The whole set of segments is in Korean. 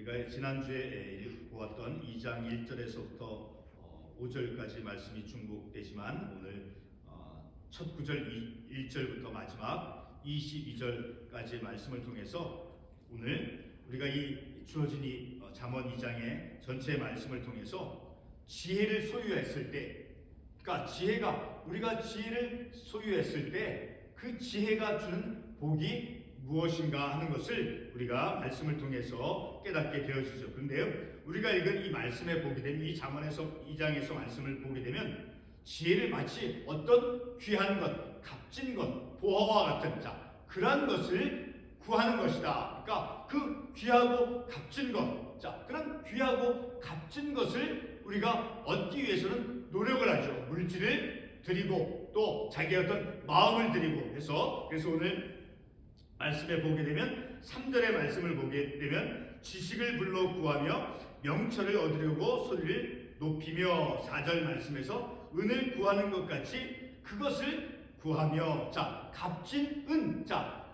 우리가 지난주에 보았던 2장 1절에서부터 5절까지 말씀이 중복되지만 오늘 첫 구절 1절부터 마지막 22절까지의 말씀을 통해서 오늘 우리가 이 주어진 이 잠언 2장의 전체 말씀을 통해서 지혜를 소유했을 때, 그러니까 우리가 지혜를 소유했을 때 그 지혜가 주는 복이 무엇인가 하는 것을 우리가 말씀을 통해서 깨닫게 되어지죠. 그런데요, 우리가 읽은 이 말씀에 보게 되면, 이 잠언에서 2장에서 말씀을 보게 되면 지혜를 마치 어떤 귀한 것, 값진 것, 보화와 같은 그러한 것을 구하는 것이다. 그러니까 그 귀하고 값진 것, 그런 귀하고 값진 것을 우리가 얻기 위해서는 노력을 하죠. 물질을 드리고 또 자기의 어떤 마음을 드리고 해서, 그래서 오늘 말씀에 보게 되면 3절의 말씀을 보게 되면 지식을 불러 구하며 명철을 얻으려고 소리를 높이며, 4절 말씀에서 은을 구하는 것 같이 그것을 구하며, 값진 은,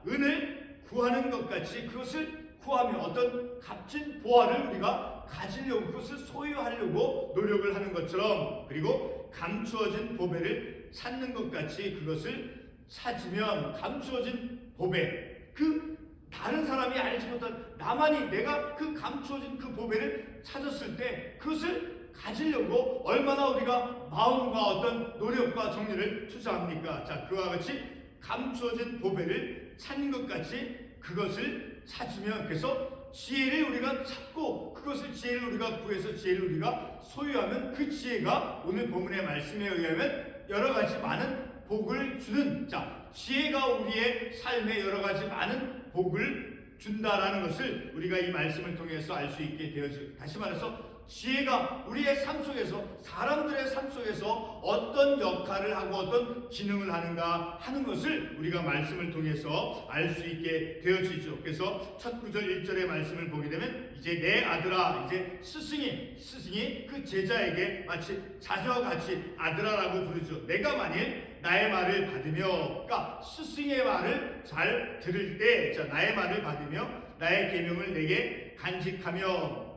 은을 구하는 것 같이 그것을 구하며 어떤 값진 보화를 우리가 가지려고, 그것을 소유하려고 노력을 하는 것처럼, 그리고 감추어진 보배를 찾는 것 같이 그것을 찾으면, 감추어진 보배, 그 다른 사람이 알지 못한 나만이, 내가 그 감추어진 그 보배를 찾았을 때 그것을 가지려고 얼마나 우리가 마음과 어떤 노력과 정리를 투자합니까? 그와 같이 감추어진 보배를 찾는 것 같이 그것을 찾으면, 그래서 지혜를 우리가 찾고 그것을 지혜를 우리가 구해서 지혜를 우리가 소유하면 그 지혜가 오늘 본문의 말씀에 의하면 여러 가지 많은 복을 주는, 지혜가 우리의 삶에 여러 가지 많은 복을 준다라는 것을 우리가 이 말씀을 통해서 알 수 있게 되어지고, 다시 말해서 지혜가 우리의 삶 속에서, 사람들의 삶 속에서 어떤 역할을 하고 어떤 기능을 하는가 하는 것을 우리가 말씀을 통해서 알 수 있게 되어지죠. 그래서 첫 구절 1절의 말씀을 보게 되면, 이제 내 아들아, 이제 스승이 그 제자에게 마치 자녀와 같이 아들아라고 부르죠. 내가 만일 나의 말을 받으며, 그러니까 스승의 말을 잘 들을 때, 나의 말을 받으며 나의 계명을 내게 간직하며,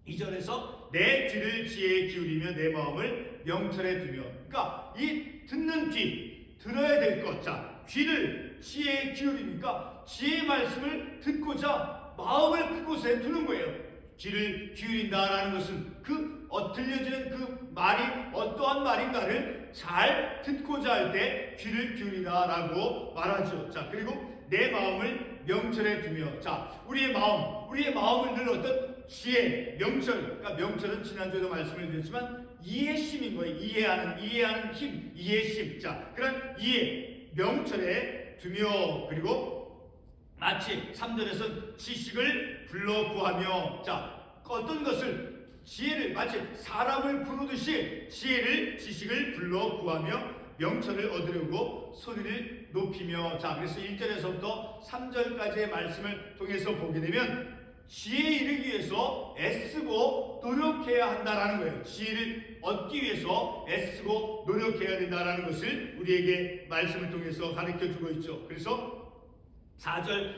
2절에서 내 귀를 지혜에 기울이며 내 마음을 명철에 두며, 그러니까 이 듣는 귀, 들어야 될 것, 귀를 지혜에 기울이니까 지혜의 말씀을 듣고자 마음을 그곳에 두는 거예요. 귀를 기울인다라는 것은 들려지는 그 말이 어떠한 말인가를 잘 듣고자 할 때 귀를 기울이다라고 말하죠. 그리고 내 마음을 명철에 두며, 우리의 마음을 늘 어떤 지혜, 명철, 그러니까 명철은 지난주에도 말씀을 드렸지만 이해심인 거예요. 이해하는 힘, 이해심. 그런 이해, 명철에 두며, 그리고 마치 3절에서 지식을 불러 구하며, 어떤 것을, 지혜를 마치 사람을 부르듯이 지식을 불러 구하며 명철을 얻으려고 소리를 높이며, 그래서 1절에서부터 3절까지의 말씀을 통해서 보게 되면 지혜에 이르기 위해서 애쓰고 노력해야 한다라는 거예요. 지혜를 얻기 위해서 애쓰고 노력해야 된다라는 것을 우리에게 말씀을 통해서 가르쳐주고 있죠. 그래서 4절,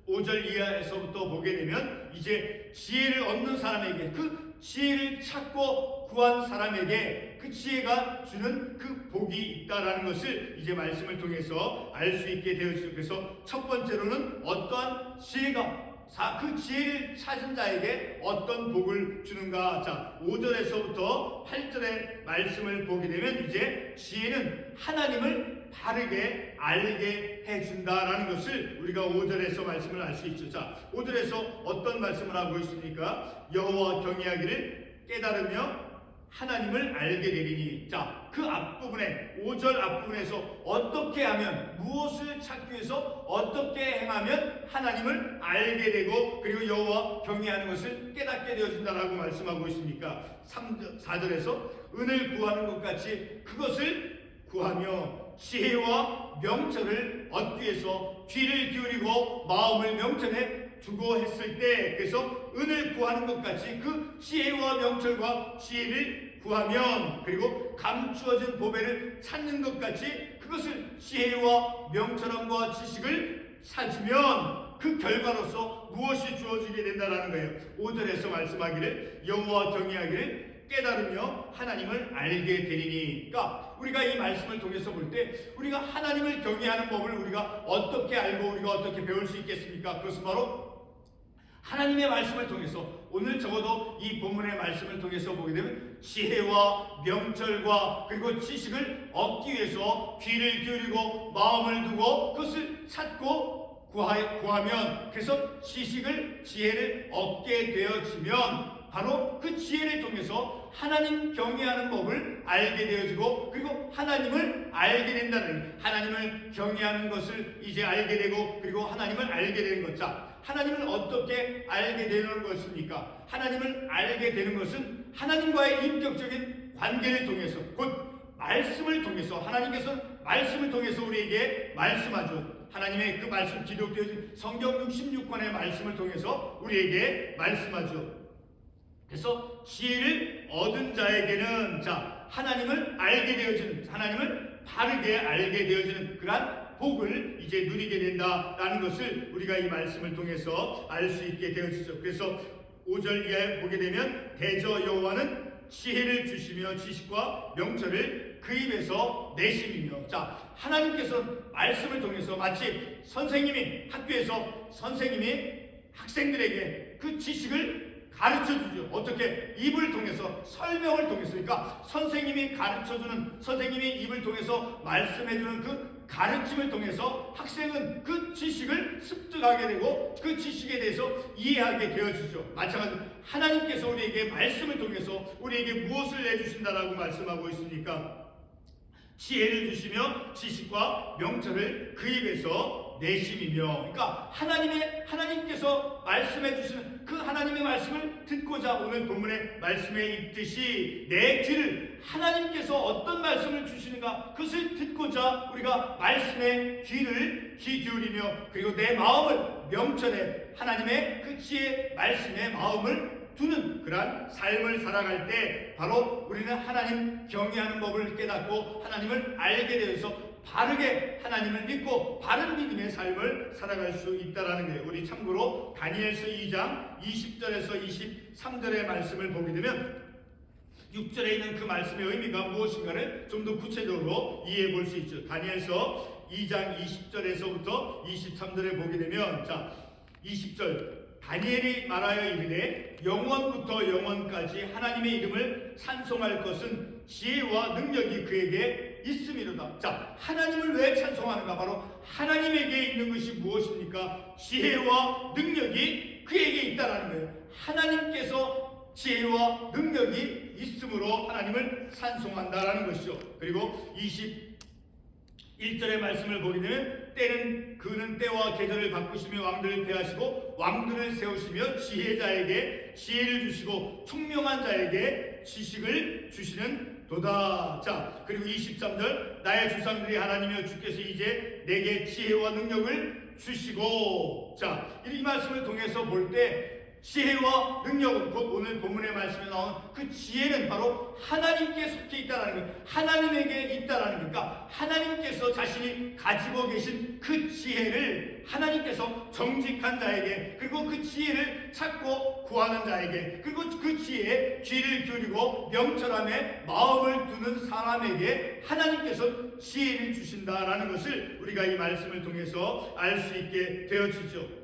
5절 이하에서부터 보게 되면 이제 지혜를 얻는 사람에게, 그 지혜를 찾고 구한 사람에게 그 지혜가 주는 그 복이 있다라는 것을 이제 말씀을 통해서 알 수 있게 되어지죠. 그래서 첫 번째로는 어떠한 지혜가, 그 지혜를 찾은 자에게 어떤 복을 주는가. 5절에서부터 8절의 말씀을 보게 되면 이제 지혜는 하나님을 바르게 알게 해준다라는 것을 우리가 5절에서 말씀을 알 수 있죠. 5절에서 어떤 말씀을 하고 있습니까? 여호와 경외하기를 깨달으며 하나님을 알게 되리니. 그 앞부분에, 5절 앞부분에서 어떻게 하면, 무엇을 찾기 위해서 어떻게 행하면 하나님을 알게 되고 그리고 여호와 경외하는 것을 깨닫게 되어진다라고 말씀하고 있습니까? 4절에서 은을 구하는 것 같이 그것을 구하며 지혜와 명철을 얻기 위해서 귀를 기울이고 마음을 명철에 두고 했을 때, 그래서 은을 구하는 것 같이 그 지혜와 명철과 지혜를 구하면, 그리고 감추어진 보배를 찾는 것 같이 그것을 지혜와 명철함과 지식을 찾으면 그 결과로서 무엇이 주어지게 된다라는 거예요. 5절에서 말씀하기를 여호와 경외하기를 깨달으며 하나님을 알게 되리니. 그러니까 우리가 이 말씀을 통해서 볼 때 우리가 하나님을 경외하는 법을 우리가 어떻게 알고 우리가 어떻게 배울 수 있겠습니까? 그것은 바로 하나님의 말씀을 통해서, 오늘 적어도 이 본문의 말씀을 통해서 보게 되면 지혜와 명철과 그리고 지식을 얻기 위해서 귀를 기울이고 마음을 두고 그것을 찾고 구하면, 그래서 지혜를 얻게 되어지면 바로 그 지혜를 통해서 하나님 경외하는 법을 알게 되어지고, 그리고 하나님을 알게 된다는, 하나님을 경외하는 것을 이제 알게 되고, 그리고 하나님을 알게 되는 것. 자, 하나님을 어떻게 알게 되는 것입니까? 하나님을 알게 되는 것은 하나님과의 인격적인 관계를 통해서, 곧 말씀을 통해서, 하나님께서 말씀을 통해서 우리에게 말씀하죠. 하나님의 그 말씀, 기록되어진 성경 66권의 말씀을 통해서 우리에게 말씀하죠. 그래서 지혜를 얻은 자에게는, 자, 하나님을 알게 되어지는, 하나님을 바르게 알게 되어지는 그러한 복을 이제 누리게 된다라는 것을 우리가 이 말씀을 통해서 알 수 있게 되어지죠. 그래서 5절 이하에 보게 되면 대저 여호와는 지혜를 주시며 지식과 명철을 그 입에서 내심이며. 자, 하나님께서 말씀을 통해서 마치 선생님이, 학교에서 선생님이 학생들에게 그 지식을 가르쳐주죠. 어떻게? 입을 통해서, 설명을 통해서. 그러니까 선생님이 가르쳐주는, 선생님이 입을 통해서 말씀해주는 그 가르침을 통해서 학생은 그 지식을 습득하게 되고 그 지식에 대해서 이해하게 되어지죠. 마찬가지로 하나님께서 우리에게 말씀을 통해서 우리에게 무엇을 내주신다라고 말씀하고 있습니까? 지혜를 주시며 지식과 명철을 그 입에서 내심이며. 그러니까 하나님께서 말씀해 주시는 그 하나님의 말씀을 듣고자, 오늘 본문의 말씀에 있듯이 내 귀를, 하나님께서 어떤 말씀을 주시는가 그것을 듣고자 우리가 말씀에 귀 기울이며, 그리고 내 마음을 명철에 하나님의 그 지혜 말씀에 마음을 두는 그러한 삶을 살아갈 때 바로 우리는 하나님 경외하는 법을 깨닫고 하나님을 알게 되어서 바르게 하나님을 믿고 바른 믿음의 삶을 살아갈 수 있다라는 거예요. 우리 참고로 다니엘서 2장 20절에서 23절의 말씀을 보게 되면 6절에 있는 그 말씀의 의미가 무엇인가를 좀 더 구체적으로 이해해 볼 수 있죠. 다니엘서 2장 20절에서부터 23절에 보게 되면, 자, 20절 다니엘이 말하여 이르되 영원부터 영원까지 하나님의 이름을 찬송할 것은 지혜와 능력이 그에게 있음이로다. 자, 하나님을 왜 찬송하는가? 바로 하나님에게 있는 것이 무엇입니까? 지혜와 능력이 그에게 있다라는 거예요. 하나님께서 지혜와 능력이 있음으로 하나님을 찬송한다라는 것이죠. 그리고 21절의 말씀을 보게 되면 때는 그는 때와 계절을 바꾸시며 왕들을 대하시고 왕들을 세우시며 지혜자에게 지혜를 주시고 총명한 자에게 지식을 주시는 도다. 자, 그리고 23절 나의 조상들이 하나님이여 주께서 이제 내게 지혜와 능력을 주시고. 자, 이 말씀을 통해서 볼 때 지혜와 능력은, 곧 오늘 본문의 말씀에 나온 그 지혜는 바로 하나님께 속해 있다라는 거예요. 하나님에게 있다라는 거니까 하나님께서 자신이 가지고 계신 그 지혜를 하나님께서 정직한 자에게, 그리고 그 지혜를 찾고 구하는 자에게, 그리고 그 지혜에 귀를 기울이고 명철함에 마음을 두는 사람에게 하나님께서 지혜를 주신다라는 것을 우리가 이 말씀을 통해서 알 수 있게 되어지죠.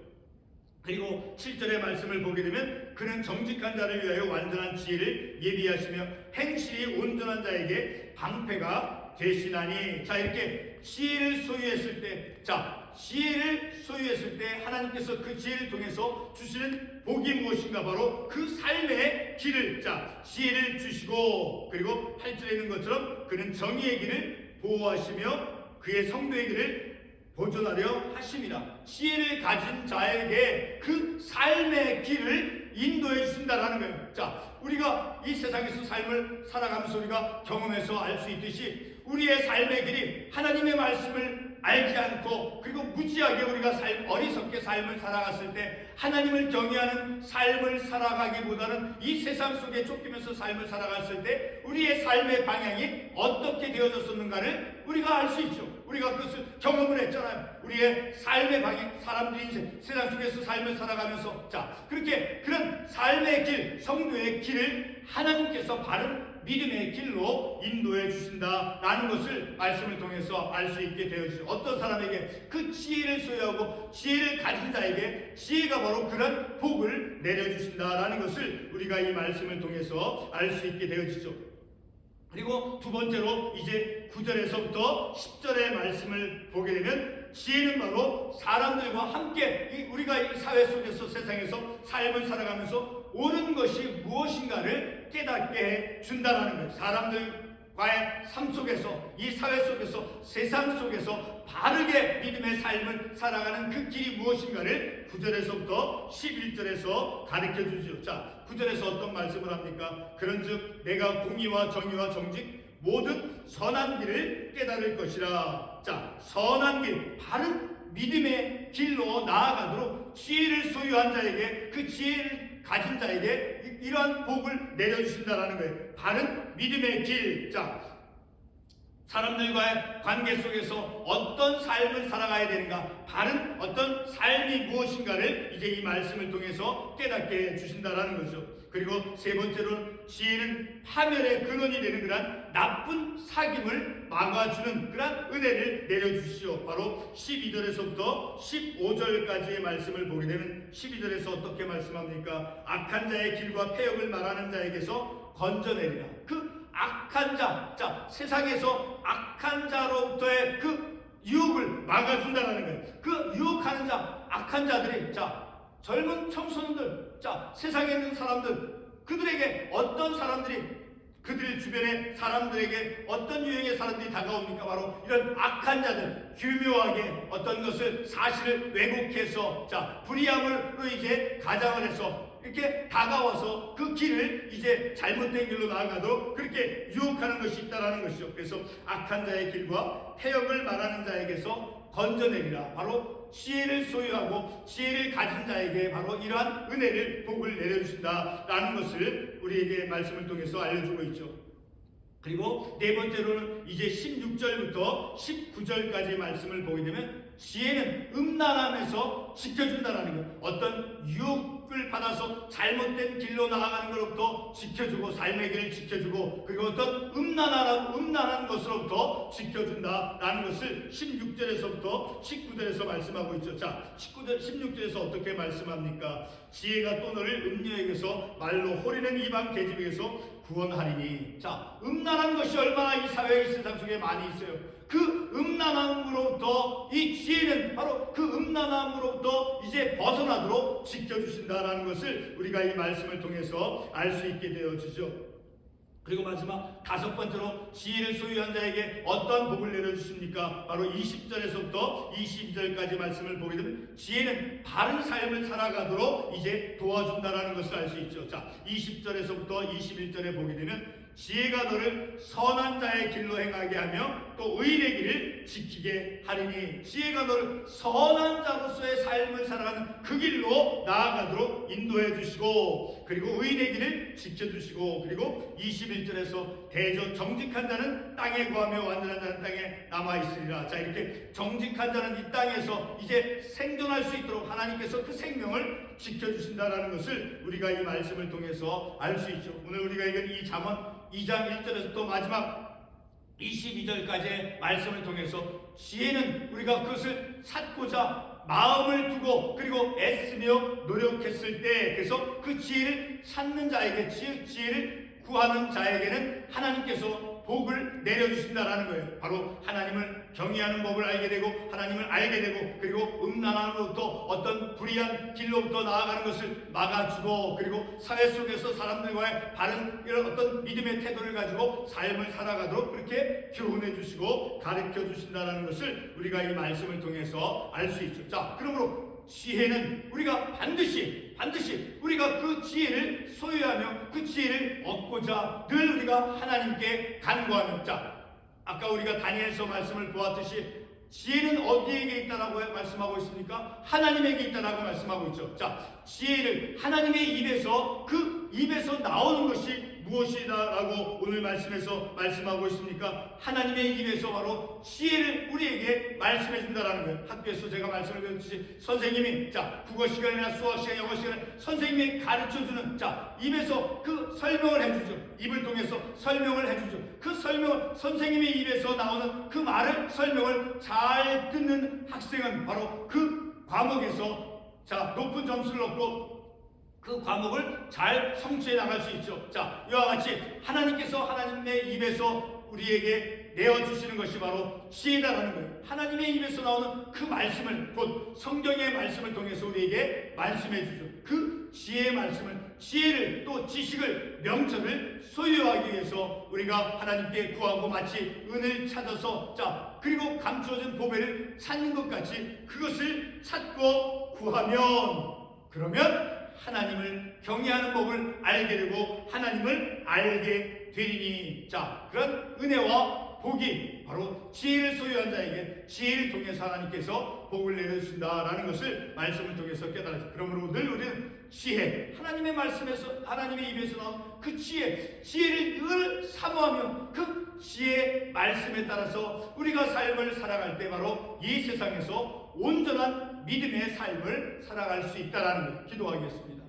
그리고 7절의 말씀을 보게 되면 그는 정직한 자를 위하여 완전한 지혜를 예비하시며 행실이 온전한 자에게 방패가 되시나니. 자, 이렇게 지혜를 소유했을 때, 자, 지혜를 소유했을 때 하나님께서 그 지혜를 통해서 주시는 복이 무엇인가? 바로 그 삶의 길을, 자, 지혜를 주시고, 그리고 8절에 있는 것처럼 그는 정의의 길을 보호하시며 그의 성도의 길을 보존하려 하심이라. 지혜를 가진 자에게 그 삶의 길을 인도해 주신다라는 거예요. 자, 우리가 이 세상에서 삶을 살아가면서 우리가 경험해서 알 수 있듯이 우리의 삶의 길이 하나님의 말씀을 알지 않고 그리고 무지하게 우리가 어리석게 삶을 살아갔을 때 하나님을 경외하는 삶을 살아가기보다는 이 세상 속에 쫓기면서 삶을 살아갔을 때 우리의 삶의 방향이 어떻게 되어졌었는가를 우리가 알 수 있죠. 우리가 그것을 경험을 했잖아요. 우리의 삶의 방향, 사람들이 인생, 세상 속에서 삶을 살아가면서 그렇게 그런 삶의 길, 성도의 길을 하나님께서 바른 믿음의 길로 인도해 주신다라는 것을 말씀을 통해서 알 수 있게 되어지죠. 어떤 사람에게 그 지혜를 소유하고 지혜를 가진 자에게 지혜가 바로 그런 복을 내려주신다라는 것을 우리가 이 말씀을 통해서 알 수 있게 되어지죠. 그리고 두 번째로 이제 9절에서부터 10절의 말씀을 보게 되면 지혜는 바로 사람들과 함께 우리가 이 사회 속에서 세상에서 삶을 살아가면서 옳은 것이 무엇인가를 깨닫게 해 준다는 거예요. 사람들과의 삶 속에서, 이 사회 속에서, 세상 속에서 바르게 믿음의 삶을 살아가는 그 길이 무엇인가를 9절에서부터 11절에서 가르쳐 주죠. 9절에서 어떤 말씀을 합니까? 그런즉 내가 공의와 정의와 정직 모든 선한 길을 깨달을 것이라. 선한 길, 바른 믿음의 길로 나아가도록 지혜를 소유한 자에게, 그 지혜를 가진 자에게 이러한 복을 내려주신다라는 거예요. 바른 믿음의 길. 사람들과의 관계 속에서 어떤 삶을 살아가야 되는가, 바른 어떤 삶이 무엇인가를 이제 이 말씀을 통해서 깨닫게 해주신다라는 거죠. 그리고 세 번째로는 지혜는 파멸의 근원이 되는 그런 나쁜 사귐을 막아주는 그런 은혜를 내려주시오. 바로 12절에서부터 15절까지의 말씀을 보게 되면 12절에서 어떻게 말씀합니까? 악한 자의 길과 패역을 말하는 자에게서 건져내리라. 그 악한 자, 세상에서 악한 자로부터의 그 유혹을 막아준다는 거예요. 그 유혹하는 자, 악한 자들이 젊은 청소년들, 세상에 있는 사람들, 그들에게 어떤 사람들이, 그들 주변의 사람들에게 어떤 유형의 사람들이 다가옵니까? 바로 이런 악한 자들, 교묘하게 어떤 것을, 사실을 왜곡해서 불의함으로 이제 가장을 해서 이렇게 다가와서 그 길을 이제 잘못된 길로 나아가도록 그렇게 유혹하는 것이 있다라는 것이죠. 그래서 악한 자의 길과 패역을 말하는 자에게서 건져내리라. 바로 지혜를 소유하고 지혜를 가진 자에게 바로 이러한 은혜를, 복을 내려주신다라는 것을 우리에게 말씀을 통해서 알려주고 있죠. 그리고 네 번째로는 이제 16절부터 19절까지의 말씀을 보게 되면 지혜는 음란함에서 지켜준다라는 것. 어떤 유혹을 받아서 잘못된 길로 나아가는 것로부터 지켜주고, 삶의 길을 지켜주고, 그리고 어떤 음란한 것으로부터 지켜준다라는 것을 16절에서부터 19절에서 말씀하고 있죠. 16절에서 어떻게 말씀합니까? 지혜가 또 너를 음녀에게서 말로 호리는 이방 계집에게서 구원하리니. 음란한 것이 얼마나 이 사회의 세상 속에 많이 있어요. 그 음란함으로부터 이 지혜는 바로 그 음란함으로부터 이제 벗어나도록 지켜주신다라는 것을 우리가 이 말씀을 통해서 알 수 있게 되어지죠. 그리고 마지막 다섯 번째로 지혜를 소유한 자에게 어떠한 복을 내려주십니까? 바로 20절에서부터 22절까지 말씀을 보게 되면 지혜는 바른 삶을 살아가도록 이제 도와준다라는 것을 알 수 있죠. 20절에서부터 21절에 보게 되면 지혜가 너를 선한 자의 길로 행하게 하며 또 의인의 길을 지키게 하리니. 지혜가 너를 선한 자로서의 삶을 살아가는 그 길로 나아가도록 인도해 주시고, 그리고 의인의 길을 지켜주시고, 그리고 21절에서 대저 정직한 자는 땅에 거하며 완전한 자는 땅에 남아있으리라. 이렇게 정직한 자는 이 땅에서 이제 생존할 수 있도록 하나님께서 그 생명을 지켜주신다라는 것을 우리가 이 말씀을 통해서 알 수 있죠. 오늘 우리가 읽은 이 잠언 2장 1절에서 또 마지막 22절까지의 말씀을 통해서 지혜는 우리가 그것을 찾고자 마음을 두고 그리고 애쓰며 노력했을 때, 그래서 그 지혜를 찾는 자에게, 지혜를 구하는 자에게는 하나님께서 복을 내려주신다라는 거예요. 바로 하나님을 경외하는 법을 알게 되고, 하나님을 알게 되고, 그리고 음란함으로부터 어떤 불의한 길로부터 나아가는 것을 막아주고, 그리고 사회 속에서 사람들과의 바른 이런 어떤 믿음의 태도를 가지고 삶을 살아가도록 그렇게 교훈해 주시고 가르쳐 주신다라는 것을 우리가 이 말씀을 통해서 알 수 있죠. 그러므로 지혜는 우리가 반드시 우리가 그 지혜를 소유하며 그 지혜를 얻고자 늘 우리가 하나님께 간구하며, 아까 우리가 다니엘서 말씀을 보았듯이 지혜는 어디에게 있다라고 말씀하고 있습니까? 하나님에게 있다라고 말씀하고 있죠. 자, 지혜를 하나님의 입에서 나오는 것이 무엇이다라고 오늘 말씀에서 말씀하고 있습니까? 하나님의 입에서 바로 지혜를 우리에게 말씀해 준다라는 거예요. 학교에서 제가 말씀을 드렸듯이 선생님이 국어 시간이나 수학 시간, 영어 시간에 선생님이 가르쳐 주는 입에서 그 설명을 해주죠. 입을 통해서 설명을 해주죠. 그 설명을 선생님의 입에서 나오는 그 말을 설명을 잘 듣는 학생은 바로 그 과목에서 높은 점수를 얻고 그 과목을 잘 성취해 나갈 수 있죠. 이와 같이 하나님께서 하나님의 입에서 우리에게 내어주시는 것이 바로 지혜다라는 거예요. 하나님의 입에서 나오는 그 말씀을, 곧 성경의 말씀을 통해서 우리에게 말씀해 주죠. 그 지혜의 말씀을, 지혜를, 또 지식을, 명철을 소유하기 위해서 우리가 하나님께 구하고 마치 은을 찾아서 그리고 감추어진 보배를 찾는 것 같이 그것을 찾고 구하면, 그러면 하나님을 경외하는 법을 알게 되고 하나님을 알게 되리니. 그런 은혜와 복이 바로 지혜를 소유한 자에게 지혜를 통해서 하나님께서 복을 내려주신다라는 것을 말씀을 통해서 깨달았죠. 그러므로 늘 우리는 지혜, 하나님의 말씀에서, 하나님의 입에서 나온 그 지혜를 늘 사모하며 그 지혜의 말씀에 따라서 우리가 삶을 살아갈 때 바로 이 세상에서 온전한 믿음의 삶을 살아갈 수 있다라는 것, 기도하겠습니다.